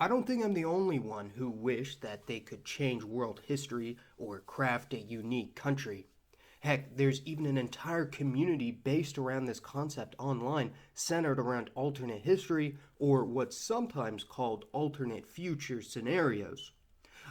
I don't think I'm the only one who wished that they could change world history or craft a unique country. Heck, there's even an entire community based around this concept online, centered around alternate history or what's sometimes called alternate future scenarios.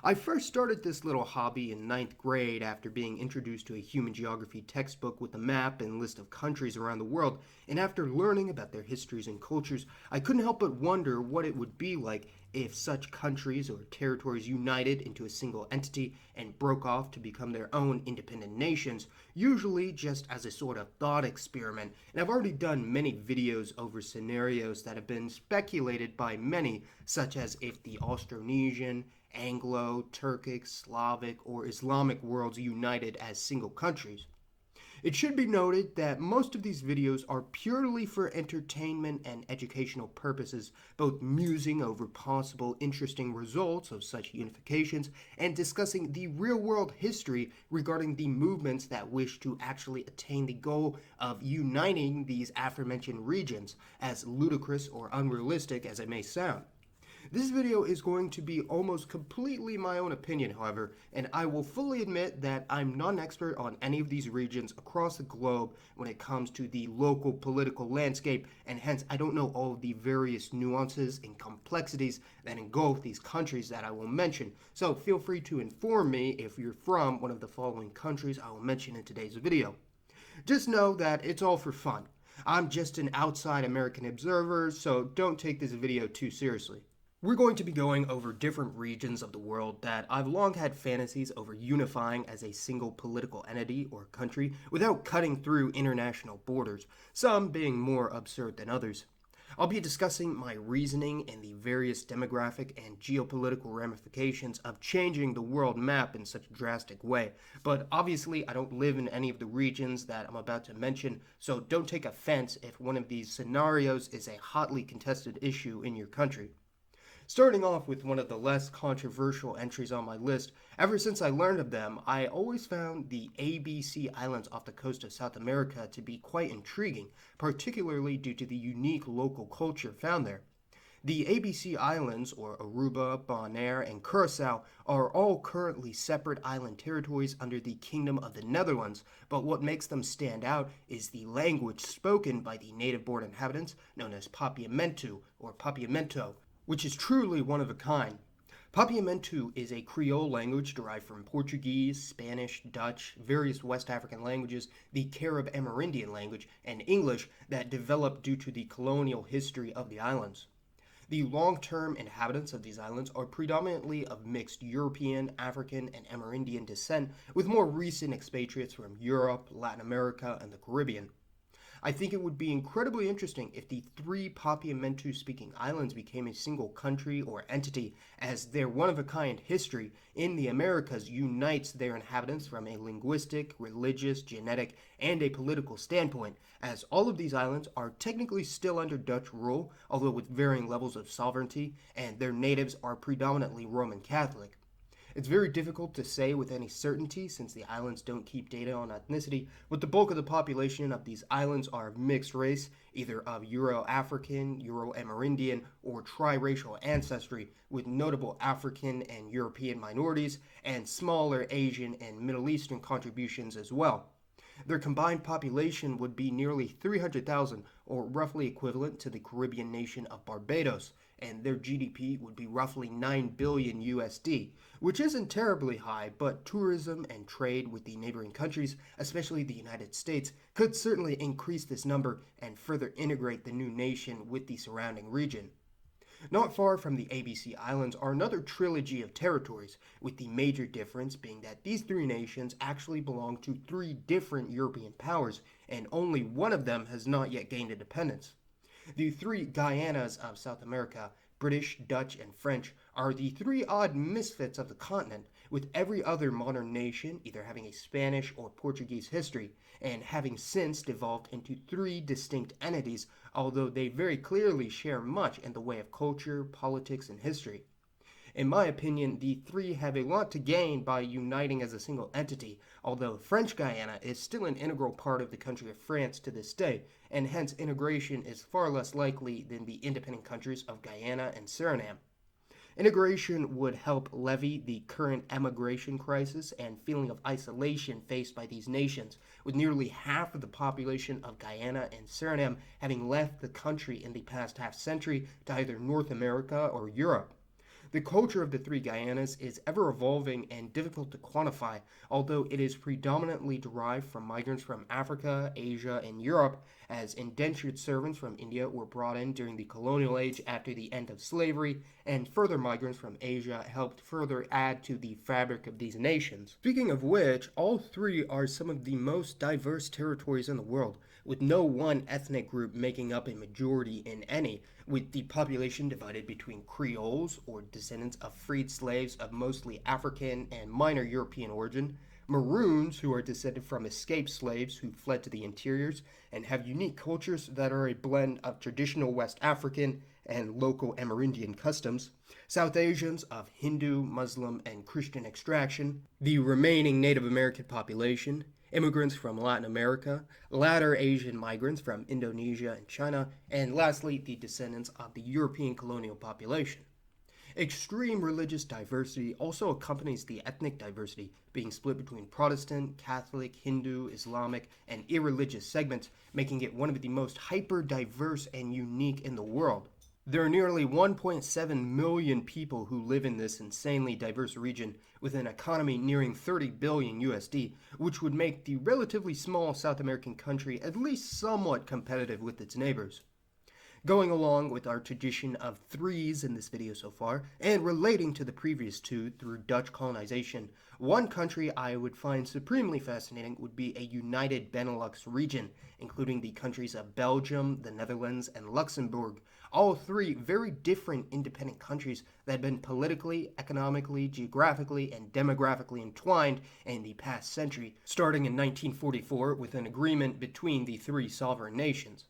I first started this little hobby in ninth grade after being introduced to a human geography textbook with a map and list of countries around the world, and after learning about their histories and cultures, I couldn't help but wonder what it would be like if such countries or territories united into a single entity and broke off to become their own independent nations, usually just as a sort of thought experiment. And I've already done many videos over scenarios that have been speculated by many, such as if the Austronesian, Anglo, Turkic, Slavic, or Islamic worlds united as single countries. It should be noted that most of these videos are purely for entertainment and educational purposes, both musing over possible interesting results of such unifications and discussing the real-world history regarding the movements that wish to actually attain the goal of uniting these aforementioned regions, as ludicrous or unrealistic as it may sound. This video is going to be almost completely my own opinion, however, and I will fully admit that I'm not an expert on any of these regions across the globe when it comes to the local political landscape, and hence I don't know all of the various nuances and complexities that engulf these countries that I will mention. So feel free to inform me if you're from one of the following countries I will mention in today's video. Just know that it's all for fun. I'm just an outside American observer, so don't take this video too seriously. We're going to be going over different regions of the world that I've long had fantasies over unifying as a single political entity or country without cutting through international borders, some being more absurd than others. I'll be discussing my reasoning and the various demographic and geopolitical ramifications of changing the world map in such a drastic way, but obviously I don't live in any of the regions that I'm about to mention, so don't take offense if one of these scenarios is a hotly contested issue in your country. Starting off with one of the less controversial entries on my list, ever since I learned of them, I always found the ABC Islands off the coast of South America to be quite intriguing, particularly due to the unique local culture found there. The ABC Islands, or Aruba, Bonaire, and Curaçao, are all currently separate island territories under the Kingdom of the Netherlands, but what makes them stand out is the language spoken by the native-born inhabitants, known as Papiamentu, or Papiamento, which is truly one of a kind. Papiamentu is a Creole language derived from Portuguese, Spanish, Dutch, various West African languages, the Carib Amerindian language, and English that developed due to the colonial history of the islands. The long-term inhabitants of these islands are predominantly of mixed European, African, and Amerindian descent, with more recent expatriates from Europe, Latin America, and the Caribbean. I think it would be incredibly interesting if the three Papiamentu-speaking islands became a single country or entity, as their one-of-a-kind history in the Americas unites their inhabitants from a linguistic, religious, genetic, and a political standpoint, as all of these islands are technically still under Dutch rule, although with varying levels of sovereignty, and their natives are predominantly Roman Catholic. It's very difficult to say with any certainty since the islands don't keep data on ethnicity, but the bulk of the population of these islands are of mixed race, either of Euro-African, Euro-Amerindian, or triracial ancestry, with notable African and European minorities, and smaller Asian and Middle Eastern contributions as well. Their combined population would be nearly 300,000, or roughly equivalent to the Caribbean nation of Barbados, and their GDP would be roughly 9 billion USD, which isn't terribly high, but tourism and trade with the neighboring countries, especially the United States, could certainly increase this number and further integrate the new nation with the surrounding region. Not far from the ABC Islands are another trilogy of territories, with the major difference being that these three nations actually belong to three different European powers, and only one of them has not yet gained independence. The three Guyanas of South America, British, Dutch, and French, are the three odd misfits of the continent, with every other modern nation either having a Spanish or Portuguese history, and having since devolved into three distinct entities, although they very clearly share much in the way of culture, politics, and history. In my opinion, the three have a lot to gain by uniting as a single entity, although French Guiana is still an integral part of the country of France to this day, and hence integration is far less likely than the independent countries of Guyana and Suriname. Integration would help levy the current emigration crisis and feeling of isolation faced by these nations, with nearly half of the population of Guyana and Suriname having left the country in the past half century to either North America or Europe. The culture of the three Guyanas is ever evolving and difficult to quantify, although it is predominantly derived from migrants from Africa, Asia, and Europe, as indentured servants from India were brought in during the colonial age after the end of slavery, and further migrants from Asia helped further add to the fabric of these nations. Speaking of which, all three are some of the most diverse territories in the world, with no one ethnic group making up a majority in any, with the population divided between Creoles, or descendants of freed slaves of mostly African and minor European origin, Maroons, who are descended from escaped slaves who fled to the interiors and have unique cultures that are a blend of traditional West African and local Amerindian customs, South Asians of Hindu, Muslim, and Christian extraction, the remaining Native American population, immigrants from Latin America, latter Asian migrants from Indonesia and China, and lastly, the descendants of the European colonial population. Extreme religious diversity also accompanies the ethnic diversity, being split between Protestant, Catholic, Hindu, Islamic, and irreligious segments, making it one of the most hyper-diverse and unique in the world. There are nearly 1.7 million people who live in this insanely diverse region, with an economy nearing 30 billion USD, which would make the relatively small South American country at least somewhat competitive with its neighbors. Going along with our tradition of threes in this video so far, and relating to the previous two through Dutch colonization, one country I would find supremely fascinating would be a united Benelux region, including the countries of Belgium, the Netherlands, and Luxembourg, all three very different independent countries that had been politically, economically, geographically, and demographically entwined in the past century, starting in 1944 with an agreement between the three sovereign nations.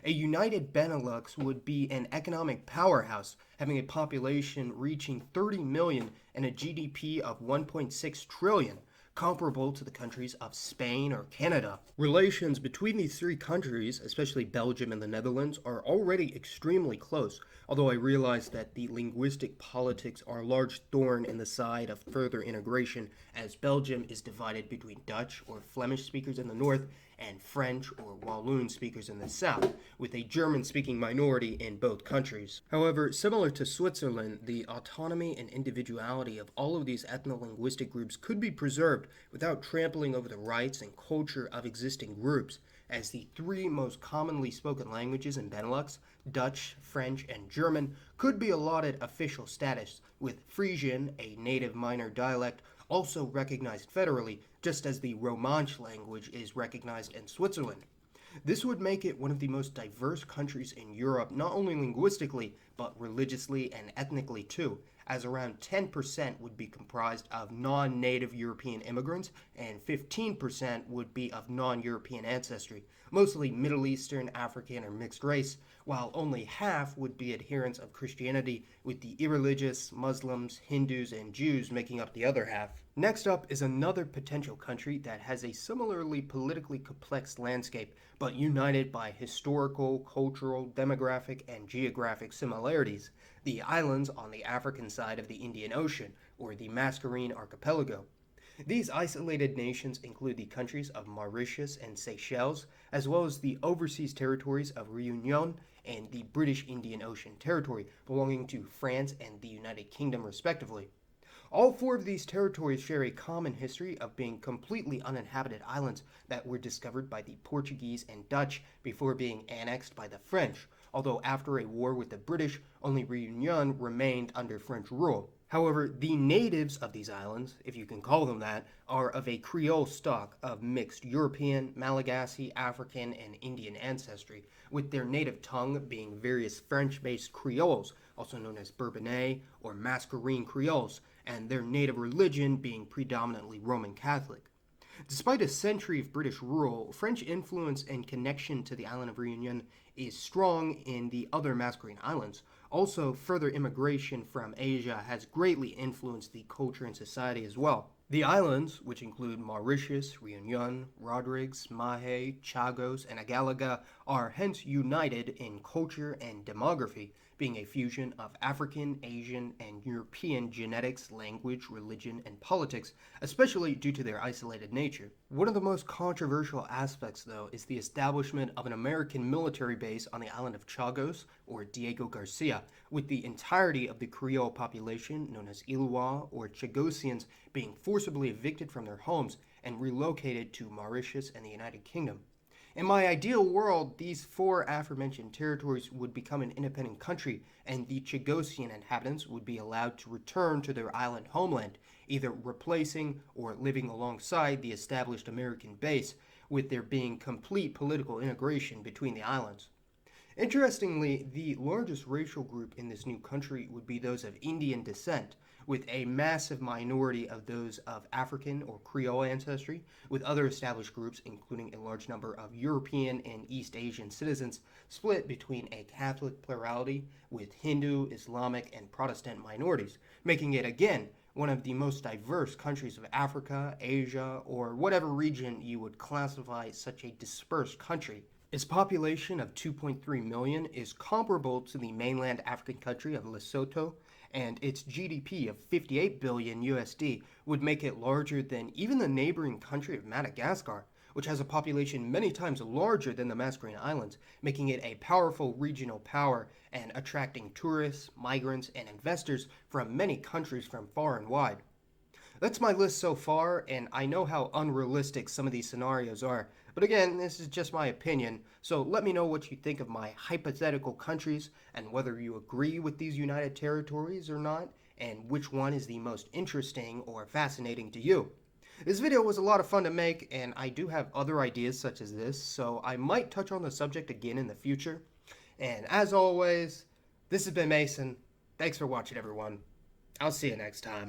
A united Benelux would be an economic powerhouse, having a population reaching 30 million and a GDP of 1.6 trillion, comparable to the countries of Spain or Canada. Relations between these three countries, especially Belgium and the Netherlands, are already extremely close, although I realize that the linguistic politics are a large thorn in the side of further integration, as Belgium is divided between Dutch or Flemish speakers in the north and French or Walloon speakers in the south, with a German-speaking minority in both countries. However, similar to Switzerland, the autonomy and individuality of all of these ethno-linguistic groups could be preserved without trampling over the rights and culture of existing groups, as the three most commonly spoken languages in Benelux, Dutch, French, and German, could be allotted official status, with Frisian, a native minor dialect, also recognized federally, just as the Romansh language is recognized in Switzerland. This would make it one of the most diverse countries in Europe, not only linguistically, but religiously and ethnically too, as around 10% would be comprised of non-native European immigrants and 15% would be of non-European ancestry, mostly Middle Eastern, African, or mixed race, while only half would be adherents of Christianity, with the irreligious Muslims, Hindus, and Jews making up the other half. Next up is another potential country that has a similarly politically complex landscape, but united by historical, cultural, demographic, and geographic similarities: the islands on the African side of the Indian Ocean, or the Mascarene Archipelago. These isolated nations include the countries of Mauritius and Seychelles, as well as the overseas territories of Réunion and the British Indian Ocean Territory, belonging to France and the United Kingdom respectively. All four of these territories share a common history of being completely uninhabited islands that were discovered by the Portuguese and Dutch before being annexed by the French, although after a war with the British, only Réunion remained under French rule. However, the natives of these islands, if you can call them that, are of a Creole stock of mixed European, Malagasy, African, and Indian ancestry, with their native tongue being various French-based Creoles, also known as Bourbonnais or Mascarene Creoles, and their native religion being predominantly Roman Catholic. Despite a century of British rule, French influence and connection to the island of Réunion is strong in the other Mascarene Islands. Also, further immigration from Asia has greatly influenced the culture and society as well. The islands, which include Mauritius, Réunion, Rodrigues, Mahé, Chagos, and Agalaga, are hence united in culture and demography, being a fusion of African, Asian, and European genetics, language, religion, and politics, especially due to their isolated nature. One of the most controversial aspects, though, is the establishment of an American military base on the island of Chagos, or Diego Garcia, with the entirety of the Creole population, known as Ilois or Chagosians, being forcibly evicted from their homes and relocated to Mauritius and the United Kingdom. In my ideal world, these four aforementioned territories would become an independent country, and the Chagosian inhabitants would be allowed to return to their island homeland, either replacing or living alongside the established American base, with there being complete political integration between the islands. Interestingly, the largest racial group in this new country would be those of Indian descent, with a massive minority of those of African or Creole ancestry, with other established groups, including a large number of European and East Asian citizens, split between a Catholic plurality with Hindu, Islamic, and Protestant minorities, making it, again, one of the most diverse countries of Africa, Asia, or whatever region you would classify such a dispersed country. Its population of 2.3 million is comparable to the mainland African country of Lesotho, and its GDP of 58 billion USD would make it larger than even the neighboring country of Madagascar, which has a population many times larger than the Mascarene Islands, making it a powerful regional power and attracting tourists, migrants, and investors from many countries from far and wide. That's my list so far, and I know how unrealistic some of these scenarios are. But again, this is just my opinion, so let me know what you think of my hypothetical countries and whether you agree with these United Territories or not, and which one is the most interesting or fascinating to you. This video was a lot of fun to make, and I do have other ideas such as this, so I might touch on the subject again in the future. And as always, this has been Mason. Thanks for watching, everyone. I'll see you next time.